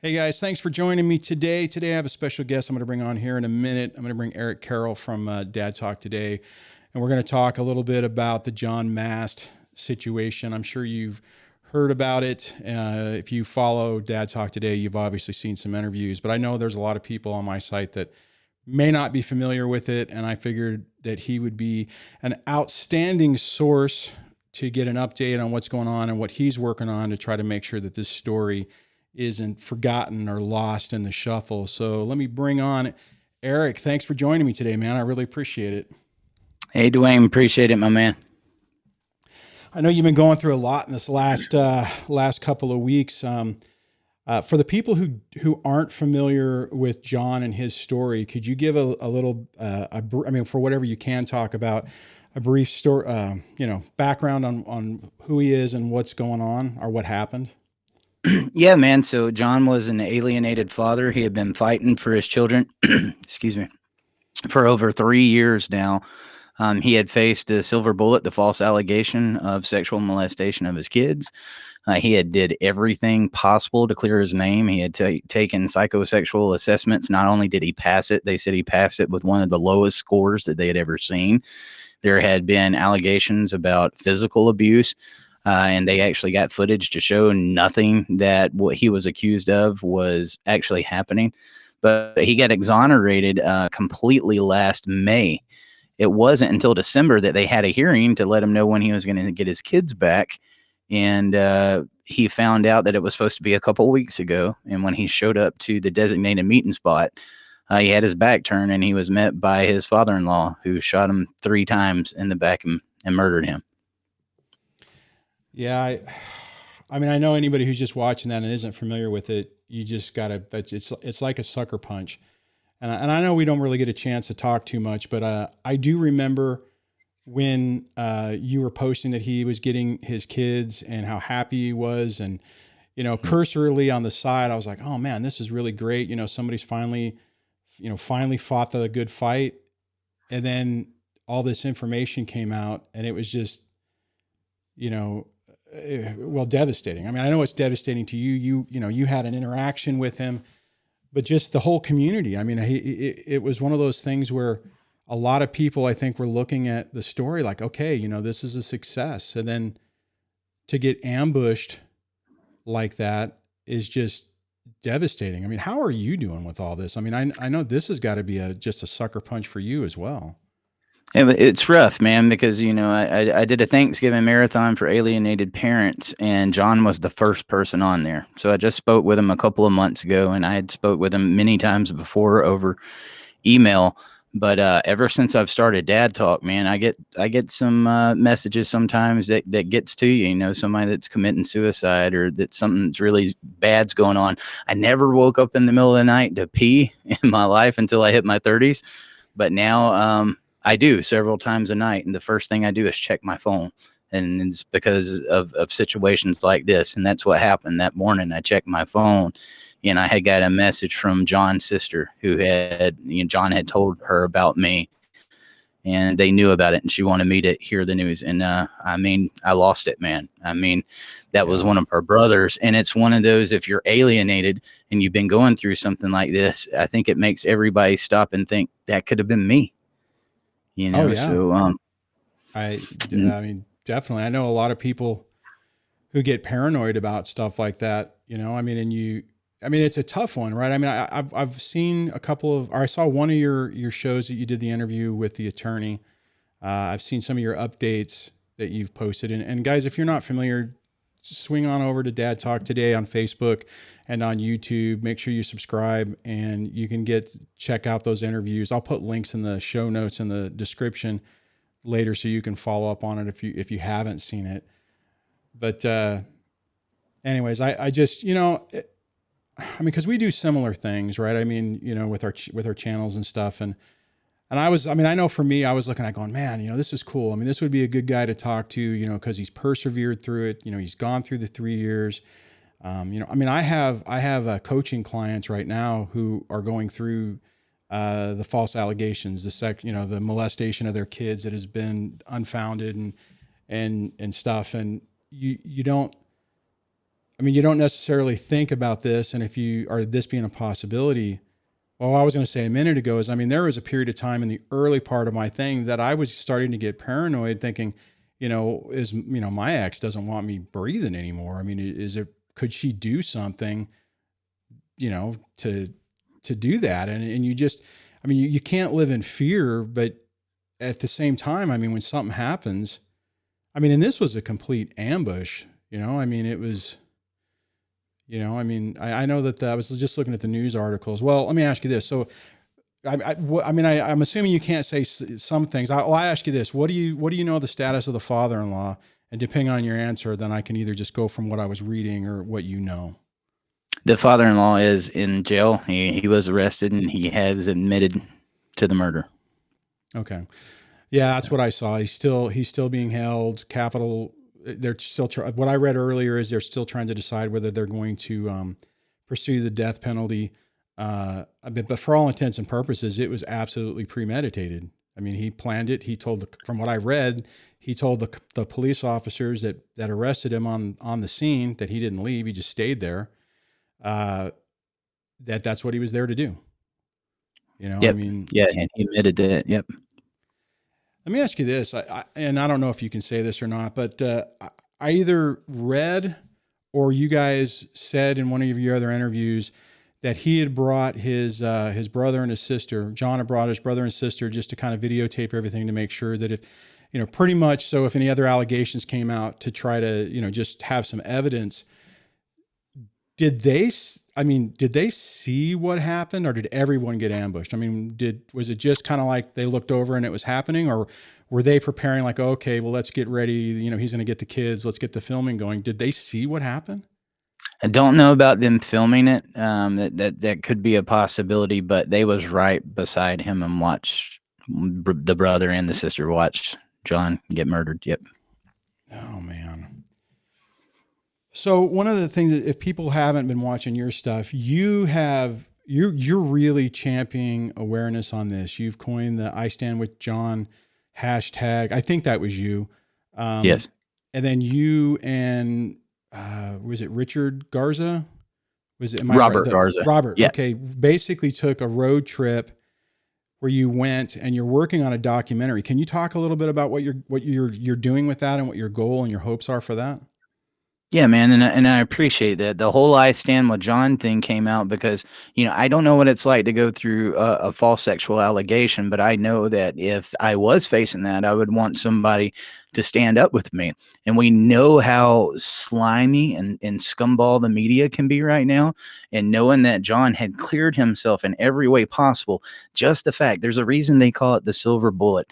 Hey guys, thanks for joining me today. Today I have a special guest I'm going to bring on here in a minute. I'm going to bring Eric Carroll from Dad Talk Today, and we're going to talk a little bit about the John Mast situation. I'm sure you've heard about it. If you follow Dad Talk Today, you've obviously seen some interviews, but I know there's a lot of people on my site that may not be familiar with it, and I figured that he would be an outstanding source to get an update on what's going on and what he's working on to try to make sure that this story isn't forgotten or lost in the shuffle. So let me bring on Eric. Thanks for joining me today, man. I really appreciate it. Hey, Duane, appreciate it, my man. I know you've been going through a lot in this last couple of weeks. For the people who aren't familiar with John and his story, could you give a little, for whatever you can talk about, a brief story, background on who he is and what's going on or what happened? Yeah, man. So John was an alienated father. He had been fighting for his children, excuse me, for over 3 years now. He had faced a silver bullet, the false allegation of sexual molestation of his kids. He had did everything possible to clear his name. He had taken psychosexual assessments. Not only did he pass it, they said he passed it with one of the lowest scores that they had ever seen. There had been allegations about physical abuse. And they actually got footage to show nothing that what he was accused of was actually happening. But he got exonerated completely last May. It wasn't until December that they had a hearing to let him know when he was going to get his kids back. And he found out that it was supposed to be a couple of weeks ago. And when he showed up to the designated meeting spot, he had his back turned and he was met by his father-in-law, who shot him 3 times in the back and murdered him. Yeah, I mean, I know anybody who's just watching that and isn't familiar with it, you just gotta. It's like a sucker punch, and I know we don't really get a chance to talk too much, but I do remember when you were posting that he was getting his kids and how happy he was, and cursorily on the side, I was like, oh man, this is really great. Somebody's finally fought the good fight, and then all this information came out, and it was just, devastating. I mean, I know it's devastating to you. You had an interaction with him, but just the whole community. I mean, it was one of those things where a lot of people, I think, were looking at the story like, okay, this is a success. And then to get ambushed like that is just devastating. I mean, how are you doing with all this? I mean, I know this has got to be just a sucker punch for you as well. It's rough, man, because, I did a Thanksgiving marathon for alienated parents, and John was the first person on there. So I just spoke with him a couple of months ago, and I had spoke with him many times before over email. But ever since I've started Dad Talk, man, I get some messages sometimes that gets to you, somebody that's committing suicide or that something's really bad's going on. I never woke up in the middle of the night to pee in my life until I hit my 30s. But now I do several times a night. And the first thing I do is check my phone. And it's because of situations like this. And that's what happened that morning. I checked my phone and I had got a message from John's sister who John had told her about me, and they knew about it and she wanted me to hear the news. And I lost it, man. I mean, that was one of her brothers. And it's one of those, if you're alienated and you've been going through something like this, I think it makes everybody stop and think that could have been me. Oh yeah. So I mean, definitely. I know a lot of people who get paranoid about stuff like that, I mean, it's a tough one, right? I mean, I've seen I saw one of your shows that you did the interview with the attorney. I've seen some of your updates that you've posted, and guys, if you're not familiar, swing on over to Dad Talk Today on Facebook and on YouTube. Make sure you subscribe, and you can check out those interviews. I'll put links in the show notes in the description later, so you can follow up on it if you haven't seen it. But anyways, I just, because we do similar things, right? I mean, with our channels and stuff. And I know for me, I was looking at going, man, this is cool. I mean, this would be a good guy to talk to, cause he's persevered through it. He's gone through the 3 years. I mean, I have coaching clients right now who are going through the false allegations, the molestation of their kids that has been unfounded and stuff. And you don't, I mean, you don't necessarily think about this. And if you are this being a possibility, well, I was going to say a minute ago is, I mean, there was a period of time in the early part of my thing that I was starting to get paranoid thinking, my ex doesn't want me breathing anymore. I mean, could she do something, to do that? And you just, I mean, you can't live in fear, but at the same time, I mean, when something happens, I mean, and this was a complete ambush, I mean, it was, I know that I was just looking at the news articles. Well, let me ask you this. So, I'm assuming you can't say some things. I'll ask you this. What do you know the status of the father-in-law? And depending on your answer, then I can either just go from what I was reading or what you know. The father-in-law is in jail. He was arrested and he has admitted to the murder. Okay. Yeah, that's what I saw. He's still being held. Capital. They're still. What I read earlier is they're still trying to decide whether they're going to pursue the death penalty. But for all intents and purposes, it was absolutely premeditated. I mean, he planned it. He told, from what I read, he told the police officers that arrested him on the scene that he didn't leave. He just stayed there. That's what he was there to do. Yep. I mean, yeah, and he admitted that. Yep. Let me ask you this, and I don't know if you can say this or not, but I either read or you guys said in one of your other interviews that he had brought his brother and his sister. John had brought his brother and sister just to kind of videotape everything to make sure that if, pretty much so if any other allegations came out to try to, just have some evidence. Did they see what happened, or did everyone get ambushed? I mean, was it just kind of like they looked over and it was happening, or were they preparing like, okay, well, let's get ready. He's going to get the kids. Let's get the filming going. Did they see what happened? I don't know about them filming it. That could be a possibility, but they was right beside him and watched the brother and the sister watch John get murdered. Yep. Oh man. So one of the things that if people haven't been watching your stuff, you're really championing awareness on this. You've coined the IStandWithJohn hashtag. I think that was you. Yes. And then you and was it Richard Garza? Was it Robert Garza? Robert. Yeah. Okay. Basically took a road trip where you went and you're working on a documentary. Can you talk a little bit about what you're doing with that and what your goal and your hopes are for that? Yeah, man, and I appreciate that. The whole "I Stand with John" thing came out because I don't know what it's like to go through a false sexual allegation, but I know that if I was facing that, I would want somebody to stand up with me. And we know how slimy and scumball the media can be right now. And knowing that John had cleared himself in every way possible, just the fact, there's a reason they call it the silver bullet,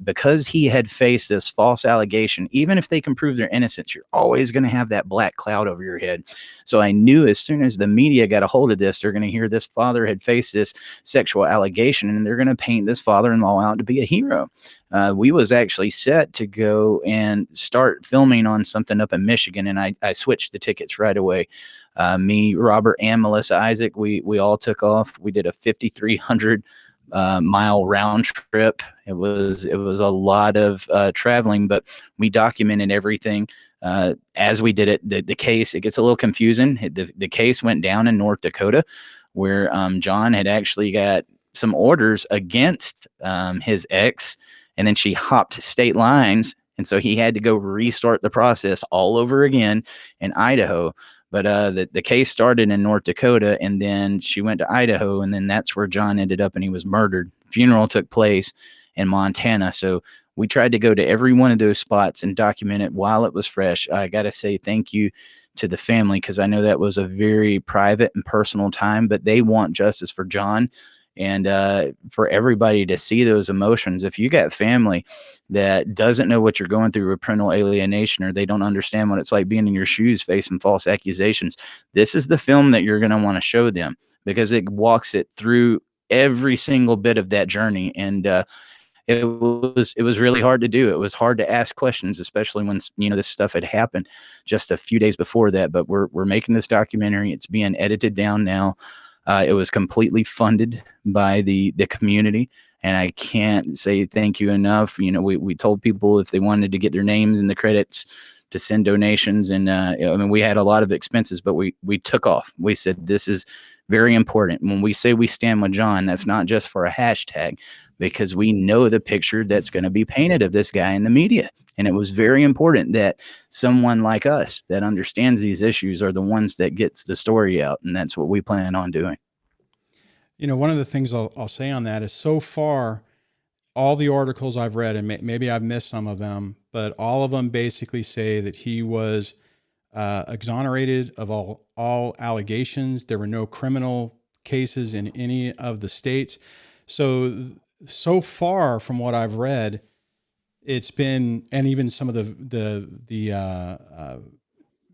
because he had faced this false allegation. Even if they can prove their innocence, you're always going to have that black cloud over your head. So I knew as soon as the media got a hold of this, they're going to hear this father had faced this sexual allegation, and they're going to paint this father-in-law out to be a hero. We was actually set to go and start filming on something up in Michigan, and I switched the tickets right away. Me, Robert, and Melissa Isaac, we all took off. We did a 5,300 mile round trip. It was a lot of traveling, but we documented everything as we did it. The case, it gets a little confusing. The case went down in North Dakota, where John had actually got some orders against his ex, and then she hopped state lines, and so he had to go restart the process all over again in Idaho. But the case started in North Dakota, and then she went to Idaho, and then that's where John ended up, and he was murdered. Funeral took place in Montana. So we tried to go to every one of those spots and document it while it was fresh. I got to say thank you to the family, because I know that was a very private and personal time, but they want justice for John. And for everybody to see those emotions. If you got family that doesn't know what you're going through with parental alienation, or they don't understand what it's like being in your shoes facing false accusations, this is the film that you're going to want to show them, because it walks it through every single bit of that journey. And it was really hard to do. It was hard to ask questions, especially when this stuff had happened just a few days before that. But we're making this documentary. It's being edited down now. It was completely funded by the community, and I can't say thank you enough. We told people if they wanted to get their names in the credits, to send donations. And I mean, we had a lot of expenses, but we took off. We said, this is very important. When we say we stand with John, that's not just for a hashtag, because we know the picture that's going to be painted of this guy in the media. And it was very important that someone like us that understands these issues are the ones that gets the story out. And that's what we plan on doing. You know, one of the things I'll say on that is, so far, all the articles I've read, and maybe I've missed some of them, but all of them basically say that he was exonerated of all allegations. There were no criminal cases in any of the states. So far from what I've read, it's been, and even some of the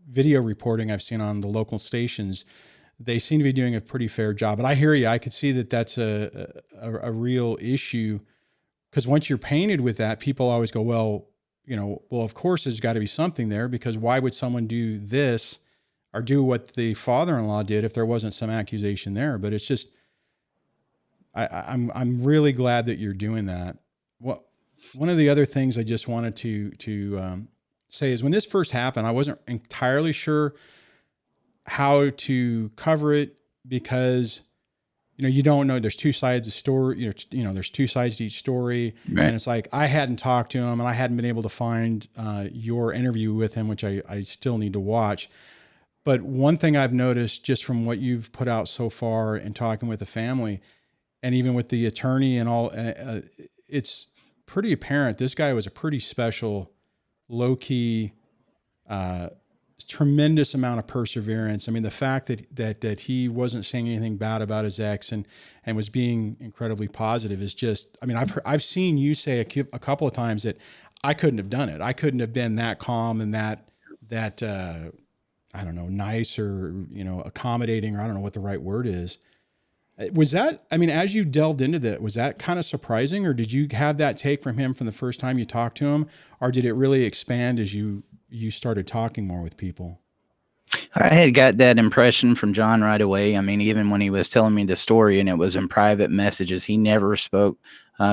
video reporting I've seen on the local stations, they seem to be doing a pretty fair job. But I hear you. I could see that that's a real issue, because once you're painted with that, people always go, well, of course there's got to be something there, because why would someone do this or do what the father-in-law did if there wasn't some accusation there? But it's just, I'm really glad that you're doing that. Well, one of the other things I just wanted to say is, when this first happened, I wasn't entirely sure how to cover it, because you don't know. There's two sides of story. There's two sides to each story, Right. And it's like, I hadn't talked to him, and I hadn't been able to find your interview with him, which I still need to watch. But one thing I've noticed just from what you've put out so far and talking with the family, and even with the attorney and all, it's pretty apparent this guy was a pretty special, low key, tremendous amount of perseverance. I mean, the fact that he wasn't saying anything bad about his ex and was being incredibly positive is just, I mean, I've seen you say a couple of times that I couldn't have done it. I couldn't have been that calm and that I don't know, nice or, accommodating, or I don't know what the right word is. Was that, I mean, as you delved into that, was that kind of surprising, or did you have that take from him from the first time you talked to him, or did it really expand as you started talking more with people? I had got that impression from John right away. I mean, even when he was telling me the story and it was in private messages, he never spoke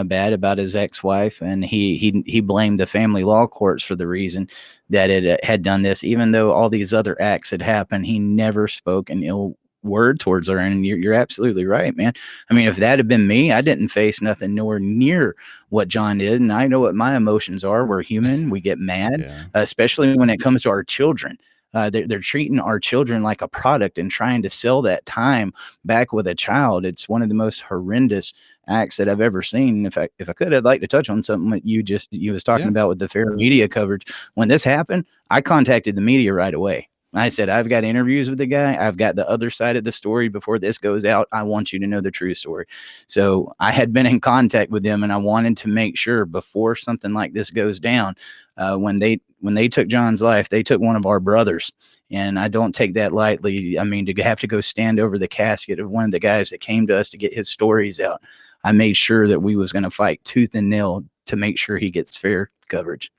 bad about his ex-wife, and he blamed the family law courts for the reason that it had done this. Even though all these other acts had happened, he never spoke an ill word towards her. And you're absolutely right, man. I mean, if that had been me, I didn't face nothing nowhere near what John did. And I know what my emotions are. We're human. We get mad, Yeah. especially when it comes to our children. They're treating our children like a product and trying to sell that time back with a child. It's one of the most horrendous acts that I've ever seen. If I could, I'd like to touch on something that you was talking about with the fair media coverage. When this happened, I contacted the media right away. I said, I've got interviews with the guy. I've got the other side of the story before this goes out. I want you to know the true story. So I had been in contact with them, and I wanted to make sure before something like this goes down, when they took John's life, they took one of our brothers. And I don't take that lightly. I mean, to have to go stand over the casket of one of the guys that came to us to get his stories out, I made sure that we was going to fight tooth and nail to make sure he gets fair coverage.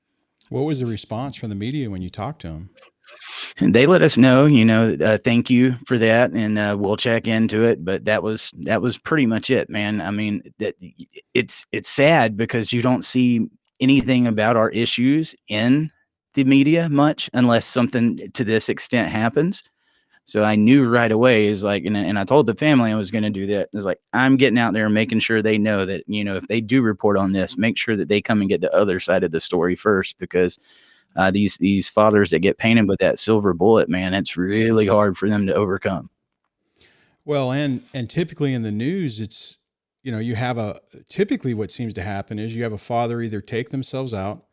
What was the response from the media when you talked to him? And they let us know, thank you for that, and we'll check into it. But that was pretty much it, man. I mean, it's sad because you don't see anything about our issues in the media much unless something to this extent happens. So I knew right away is like, and I told the family I was going to do that. It's like, I'm getting out there and making sure they know that, if they do report on this, make sure that they come and get the other side of the story first, because these fathers that get painted with that silver bullet, man, it's really hard for them to overcome. Well, and typically in the news, it's, you have typically what seems to happen is you have a father either take themselves out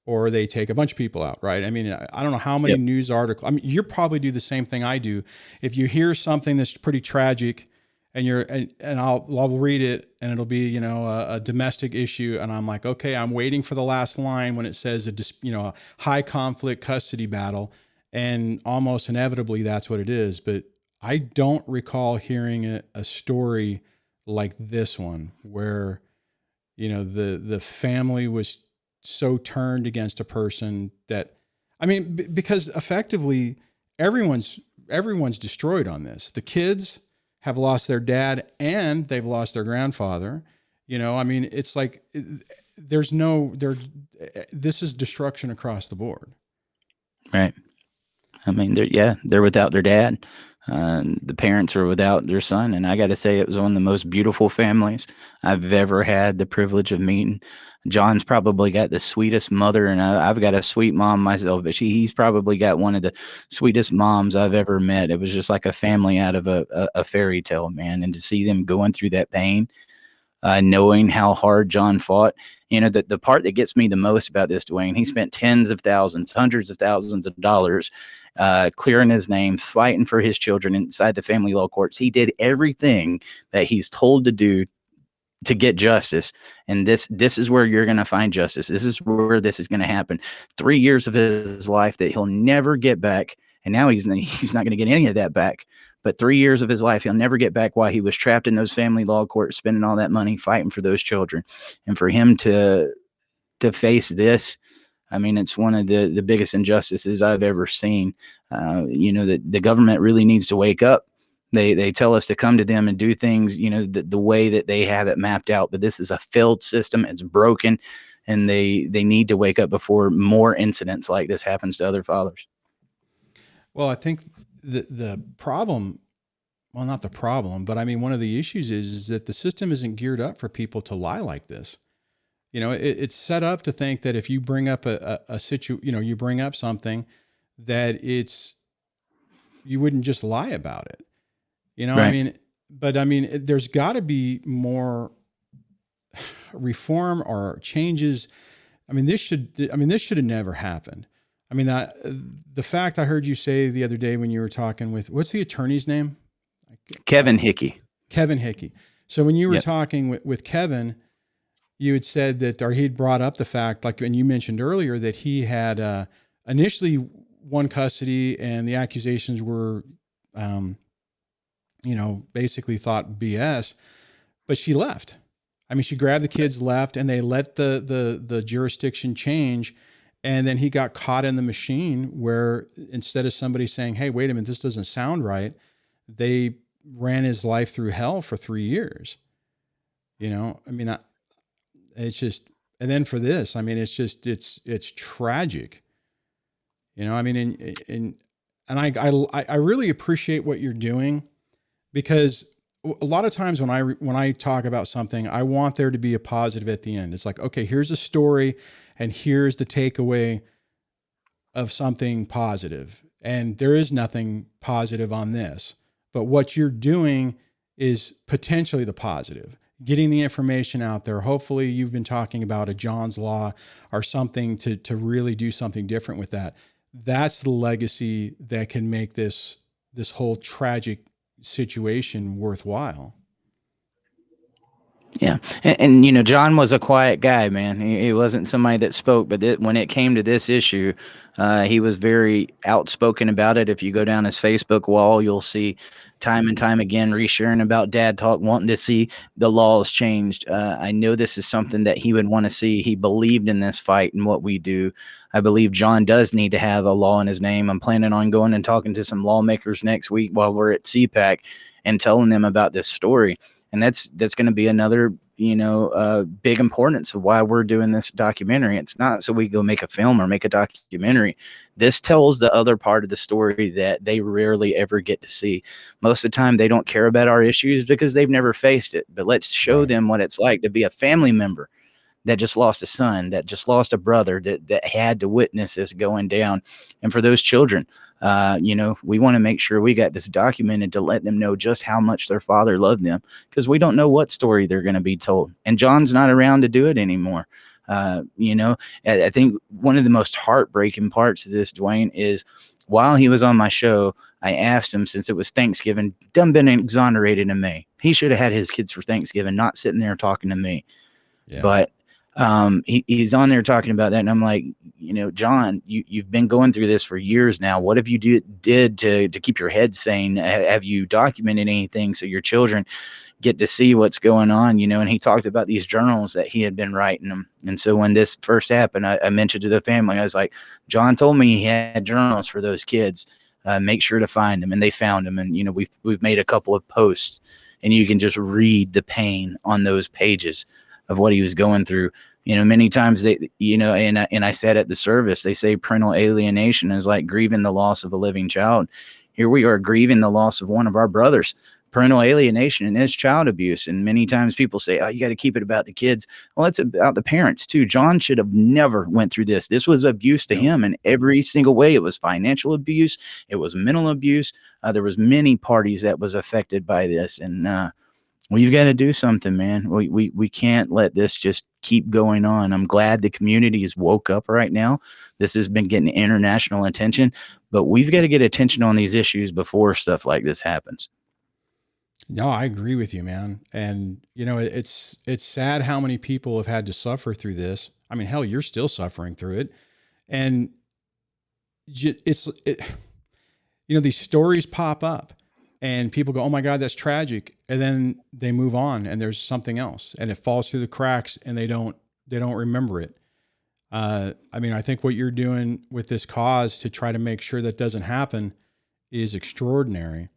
or they take a bunch of people out, right? I mean, I don't know how many news articles, I mean, you probably do the same thing I do. If you hear something that's pretty tragic and I'll read it and it'll be, a domestic issue. And I'm like, okay, I'm waiting for the last line when it says a high conflict custody battle. And almost inevitably that's what it is. But I don't recall hearing a story like this one where, the family was so turned against a person that, I mean, because effectively everyone's destroyed on this. The kids have lost their dad and they've lost their grandfather. I mean, it's like, this is destruction across the board. Right. I mean, they're without their dad. The parents are without their son, and I got to say, it was one of the most beautiful families I've ever had the privilege of meeting. John's probably got the sweetest mother, and I've got a sweet mom myself, but he's probably got one of the sweetest moms I've ever met. It was just like a family out of a fairy tale, man. And to see them going through that pain, knowing how hard John fought. The part that gets me the most about this, Duane, he spent tens of thousands, hundreds of thousands of dollars clearing his name, fighting for his children inside the family law courts. He did everything that he's told to do to get justice. And this is where you're going to find justice. This is where this is going to happen. 3 years of his life that he'll never get back. And now he's not going to get any of that back. But 3 years of his life, he'll never get back while he was trapped in those family law courts, spending all that money fighting for those children. And for him to face this, I mean, it's one of the biggest injustices I've ever seen. The government really needs to wake up. They tell us to come to them and do things, the way that they have it mapped out. But this is a failed system. It's broken, and they need to wake up before more incidents like this happens to other fathers. Well, I think the problem, well, not the problem, but I mean, one of the issues is that the system isn't geared up for people to lie like this. It's set up to think that if you bring up you bring up something, that you wouldn't just lie about it. Right. I mean, there's got to be more reform or changes. This should have never happened. I mean, the fact I heard you say the other day when you were talking with, what's the attorney's name? Kevin Hickey. Kevin Hickey. So when you were talking with Kevin, you had said that, or he'd brought up the fact, like, and you mentioned earlier that he had initially won custody and the accusations were, basically thought BS, but she left. I mean, she grabbed the kids, left, and they let the jurisdiction change. And then he got caught in the machine where instead of somebody saying, hey, wait a minute, this doesn't sound right, they ran his life through hell for 3 years. It's just, and then for this, I mean, it's just, it's tragic. And I really appreciate what you're doing, because a lot of times when I talk about something, I want there to be a positive at the end. It's like, okay, here's a story and here's the takeaway of something positive. And there is nothing positive on this, but what you're doing is potentially the positive, getting the information out there. Hopefully you've been talking about a John's Law or something to really do something different with that. That's the legacy that can make this whole tragic situation worthwhile. Yeah. And John was a quiet guy, man. He wasn't somebody that spoke, but when it came to this issue, he was very outspoken about it. If you go down his Facebook wall, you'll see time and time again resharing about Dad Talk, wanting to see the laws changed. I know this is something that he would want to see. He believed in this fight and what we do. I believe John does need to have a law in his name. I'm planning on going and talking to some lawmakers next week while we're at CPAC and telling them about this story. And that's going to be another, big importance of why we're doing this documentary. It's not so we go make a film or make a documentary. This tells the other part of the story that they rarely ever get to see. Most of the time, they don't care about our issues because they've never faced it. But let's show them what it's like to be a family member that just lost a son, that just lost a brother, that had to witness this going down. And for those children, we want to make sure we got this documented to let them know just how much their father loved them, because we don't know what story they're going to be told. And John's not around to do it anymore. I think one of the most heartbreaking parts of this, Duane, is while he was on my show, I asked him, since it was Thanksgiving, done been exonerated in May. He should have had his kids for Thanksgiving, not sitting there talking to me. Yeah. But he's on there talking about that, and I'm like, John, you've been going through this for years now. What have you did to keep your head sane? Have you documented anything so your children get to see what's going on? And he talked about these journals that he had been writing them. And so when this first happened, I mentioned to the family, I was like, John told me he had journals for those kids. Make sure to find them. And they found them. And we've made a couple of posts, and you can just read the pain on those pages of what he was going through. Many times and I said at the service, they say parental alienation is like grieving the loss of a living child. Here we are grieving the loss of one of our brothers. Parental alienation is child abuse. And many times people say, oh, you got to keep it about the kids. Well, it's about the parents too. John should have never went through this. This was abuse to him in every single way. It was financial abuse. It was mental abuse. There was many parties that was affected by this. And, we've got to do something, man. We can't let this just keep going on. I'm glad the community is woke up right now. This has been getting international attention, but we've got to get attention on these issues before stuff like this happens. No, I agree with you, man. And it's sad how many people have had to suffer through this. I mean, hell, you're still suffering through it. And these stories pop up and people go, oh my God, that's tragic. And then they move on and there's something else and it falls through the cracks and they don't remember it. I mean, I think what you're doing with this cause to try to make sure that doesn't happen is extraordinary.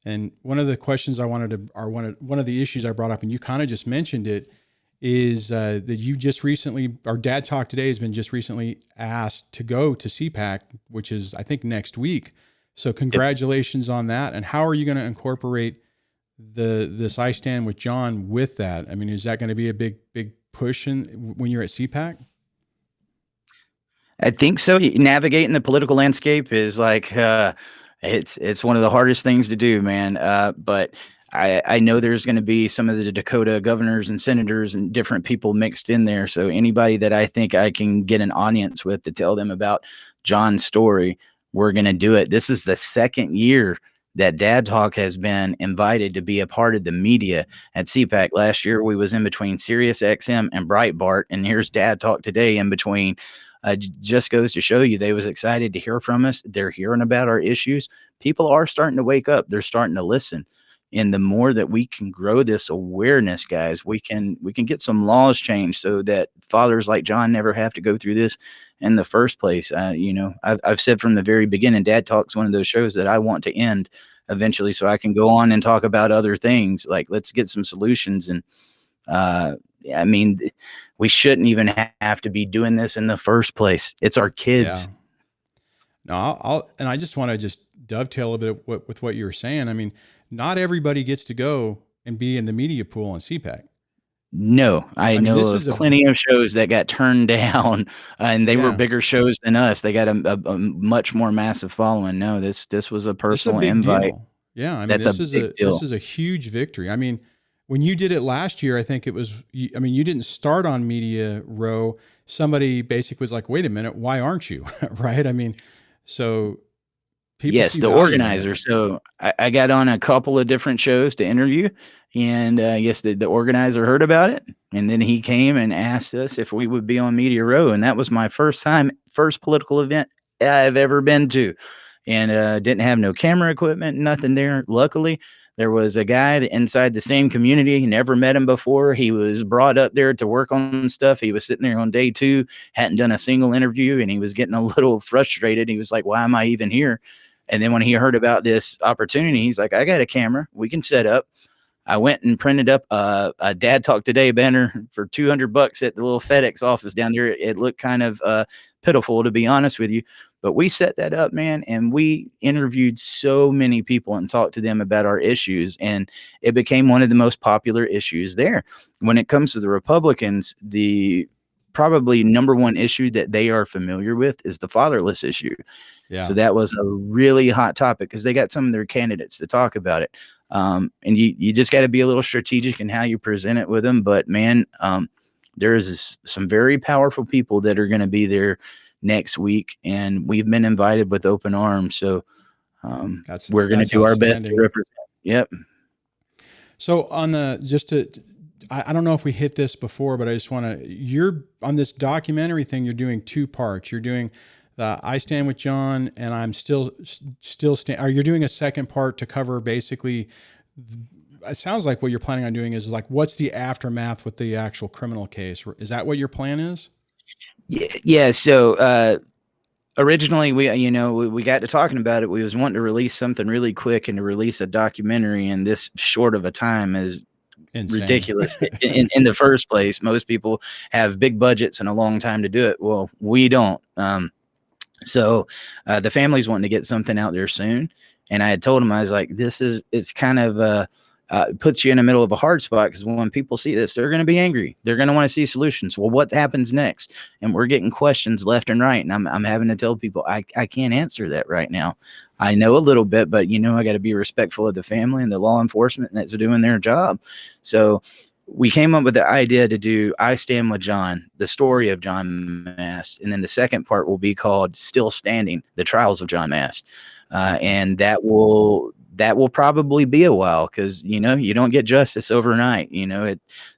And one of the questions one of the issues I brought up, and you kind of just mentioned it, is that you just recently, our Dad Talk Today has been just recently asked to go to CPAC, which is, I think, next week. So congratulations on that. And how are you going to incorporate this I Stand with John with that? I mean, is that going to be a big push when you're at CPAC? I think so. Navigating the political landscape is like, it's one of the hardest things to do, man. But I know there's going to be some of the Dakota governors and senators and different people mixed in there. So anybody that I think I can get an audience with to tell them about John's story, we're going to do it. This is the second year that Dad Talk has been invited to be a part of the media at CPAC. Last year, we was in between Sirius XM and Breitbart, and here's Dad Talk Today in between. Just goes to show you they was excited to hear from us. They're hearing about our issues. People are starting to wake up. They're starting to listen. And the more that we can grow this awareness, guys, we can get some laws changed so that fathers like John never have to go through this in the first place. I've said from the very beginning, Dad Talk's one of those shows that I want to end eventually so I can go on and talk about other things. Like, let's get some solutions. And I mean, we shouldn't even have to be doing this in the first place. It's our kids. Yeah. No, and I just want to just dovetail a bit with what you were saying. I mean, not everybody gets to go and be in the media pool on CPAC. No, I know of plenty of shows that got turned down, and they were bigger shows than us. They got a much more massive following. No, this was a personal invite. Deal. Yeah, I mean, this is a huge victory. I mean, when you did it last year, I think it was, I mean, you didn't start on Media Row. Somebody basically was like, wait a minute, why aren't you? Right? I mean, so people. Yes, the organizer. So I got on a couple of different shows to interview, and yes, the organizer heard about it, and then he came and asked us if we would be on Media Row, and that was my first political event I've ever been to, and didn't have no camera equipment, nothing there. Luckily, there was a guy inside the same community. Never met him before. He was brought up there to work on stuff. He was sitting there on day 2, hadn't done a single interview, and he was getting a little frustrated. He was like, why am I even here? And then when he heard about this opportunity, he's like, I got a camera. We can set up. I went and printed up a Dad Talk Today banner for $200 at the little FedEx office down there. It looked kind of pitiful, to be honest with you. But we set that up, man, and we interviewed so many people and talked to them about our issues. And it became one of the most popular issues there. When it comes to the Republicans, the probably number one issue that they are familiar with is the fatherless issue. Yeah. So that was a really hot topic because they got some of their candidates to talk about it. And you just got to be a little strategic in how you present it with them. But man, there is some very powerful people that are going to be there next week, and we've been invited with open arms. So we're going to do our best to represent. Yep. So on I don't know if we hit this before, but I just want to, you're on this documentary thing, you're doing 2 parts. You're doing the I Stand with John, and I'm still are you doing a second part to cover basically, it sounds like what you're planning on doing is like, what's the aftermath with the actual criminal case? Is that what your plan is? Yeah. So, originally we got to talking about it. We was wanting to release something really quick and to release a documentary in this short of a time is Insane. ridiculous. In the first place, most people have big budgets and a long time to do it. Well, we don't. So the family's wanting to get something out there soon. And I had told him, I was like, it's kind of puts you in the middle of a hard spot, because when people see this, they're going to be angry. They're going to want to see solutions. Well, what happens next? And we're getting questions left and right. And I'm having to tell people, I can't answer that right now. I know a little bit, but I got to be respectful of the family and the law enforcement that's doing their job. So we came up with the idea to do I Stand With John, the story of John Mast. And then the second part will be called Still Standing, the Trials of John Mast. And that will probably be a while, because, you don't get justice overnight.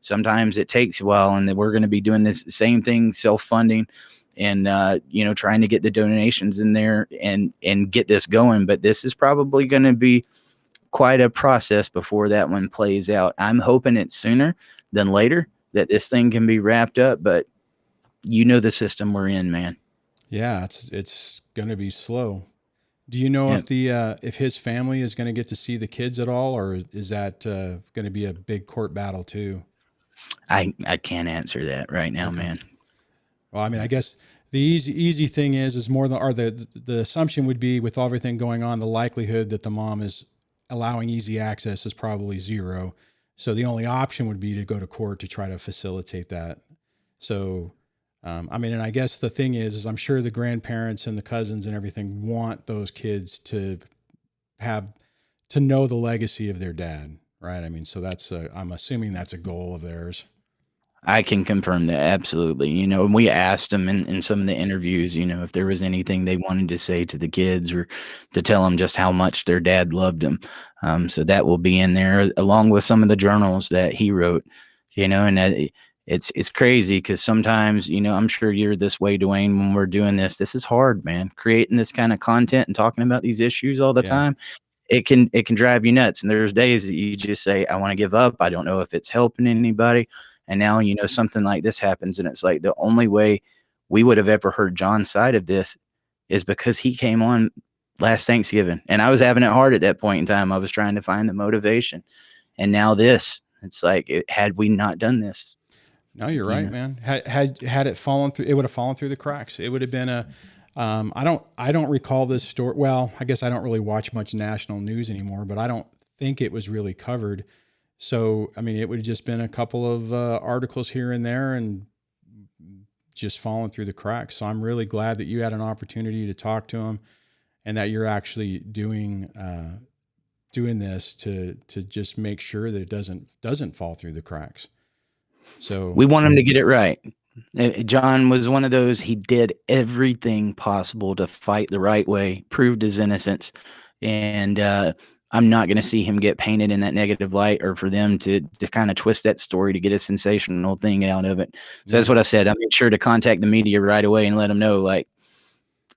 Sometimes it takes a while, and then we're going to be doing this same thing, self-funding, and, trying to get the donations in there and get this going. But this is probably going to be quite a process before that one plays out. I'm hoping it's sooner than later that this thing can be wrapped up, but the system we're in, man. Yeah, it's going to be slow. Do you know if his family is going to get to see the kids at all, or is that going to be a big court battle too? I can't answer that right now, man. Well, I mean, I guess the easy thing is more than, or the assumption would be, with everything going on, the likelihood that the mom is allowing easy access is probably zero. So the only option would be to go to court to try to facilitate that. So, and I guess the thing is I'm sure the grandparents and the cousins and everything want those kids to know the legacy of their dad, right? So I'm assuming that's a goal of theirs. I can confirm that. Absolutely. And we asked them in some of the interviews, if there was anything they wanted to say to the kids, or to tell them just how much their dad loved them. So that will be in there, along with some of the journals that he wrote, and it's crazy, because sometimes, I'm sure you're this way, Duane, when we're doing this is hard, man, creating this kind of content and talking about these issues all the time. It can drive you nuts. And there's days that you just say, I want to give up. I don't know if it's helping anybody. And now, something like this happens, and it's like the only way we would have ever heard John's side of this is because he came on last Thanksgiving, and I was having it hard at that point in time. I was trying to find the motivation, and now it's like, had we not done this. No, you're right, man. Had it fallen through, it would have fallen through the cracks. It would have been I don't recall this story. Well, I guess I don't really watch much national news anymore, but I don't think it was really covered. So, it would have just been a couple of articles here and there, and just falling through the cracks. So I'm really glad that you had an opportunity to talk to him, and that you're actually doing this to just make sure that it doesn't fall through the cracks. So we want him to get it right. John was one of those, he did everything possible to fight the right way, proved his innocence. And, I'm not going to see him get painted in that negative light, or for them to kind of twist that story to get a sensational thing out of it. So that's what I said. I made sure to contact the media right away and let them know, like,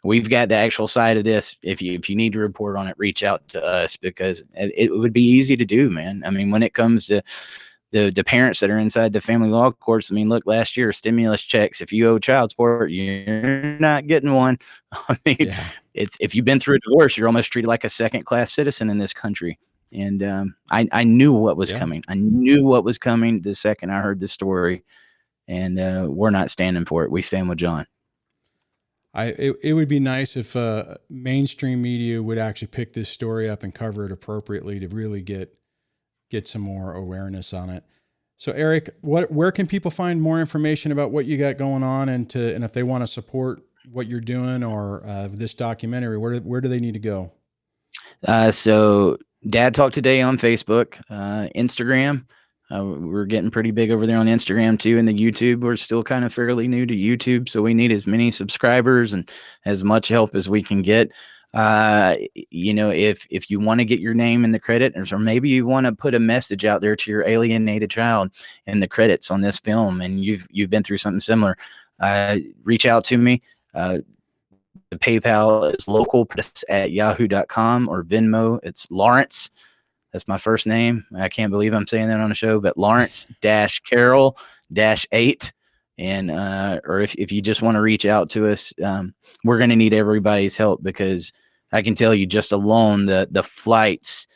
we've got the actual side of this. If you need to report on it, reach out to us, because it would be easy to do, man. When it comes to the parents that are inside the family law courts, look, last year, stimulus checks, if you owe child support, you're not getting one. If you've been through a divorce, you're almost treated like a second-class citizen in this country. And I knew what was coming. I knew what was coming the second I heard the story. And we're not standing for it. We stand with John. It would be nice if mainstream media would actually pick this story up and cover it appropriately to really get some more awareness on it. So Eric, where can people find more information about what you got going on, and if they want to support what you're doing, or this documentary, where do they need to go? So Dad Talk Today on Facebook, Instagram. We're getting pretty big over there on Instagram too, and the YouTube. We're still kind of fairly new to YouTube, so we need as many subscribers and as much help as we can get. If you want to get your name in the credit, or maybe you want to put a message out there to your alienated child in the credits on this film, and you've been through something similar, reach out to me. The PayPal is localpress@yahoo.com, or Venmo, it's Lawrence. That's my first name. I can't believe I'm saying that on the show, but Lawrence-Carroll-8. And, or if you just want to reach out to us, we're going to need everybody's help, because I can tell you, just alone, the flights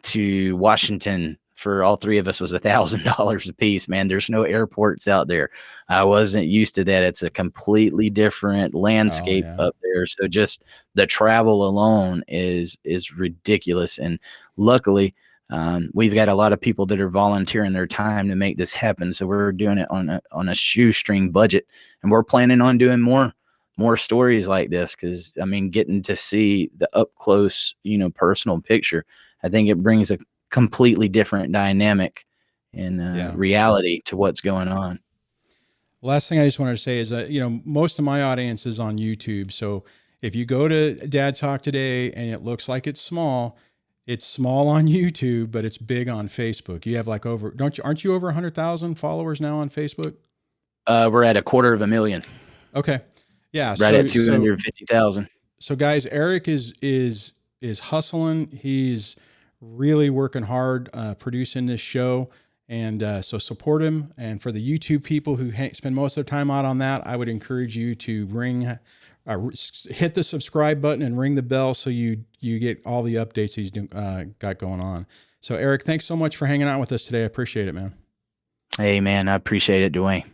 to Washington for all three of us was $1,000 a piece, man. There's no airports out there. I wasn't used to that. It's a completely different landscape up there. So just the travel alone is ridiculous. And luckily, we've got a lot of people that are volunteering their time to make this happen. So we're doing it on a shoestring budget, and we're planning on doing more stories like this. Cause I mean, getting to see the up close, personal picture, I think it brings a completely different dynamic and reality to what's going on. Last thing I just wanted to say is that, most of my audience is on YouTube. So if you go to Dad Talk Today and it looks like it's small on YouTube, but it's big on Facebook. You have like aren't you over 100,000 followers now on Facebook? We're at 250,000. Okay. Yeah. Right at 250,000. So guys, Eric is hustling. He's really working hard, producing this show. And so support him. And for the YouTube people who spend most of their time out on that, I would encourage you to hit the subscribe button and ring the bell so you get all the updates he's got going on. So Eric, thanks so much for hanging out with us today. I appreciate it, man. Hey, man, I appreciate it, Duane.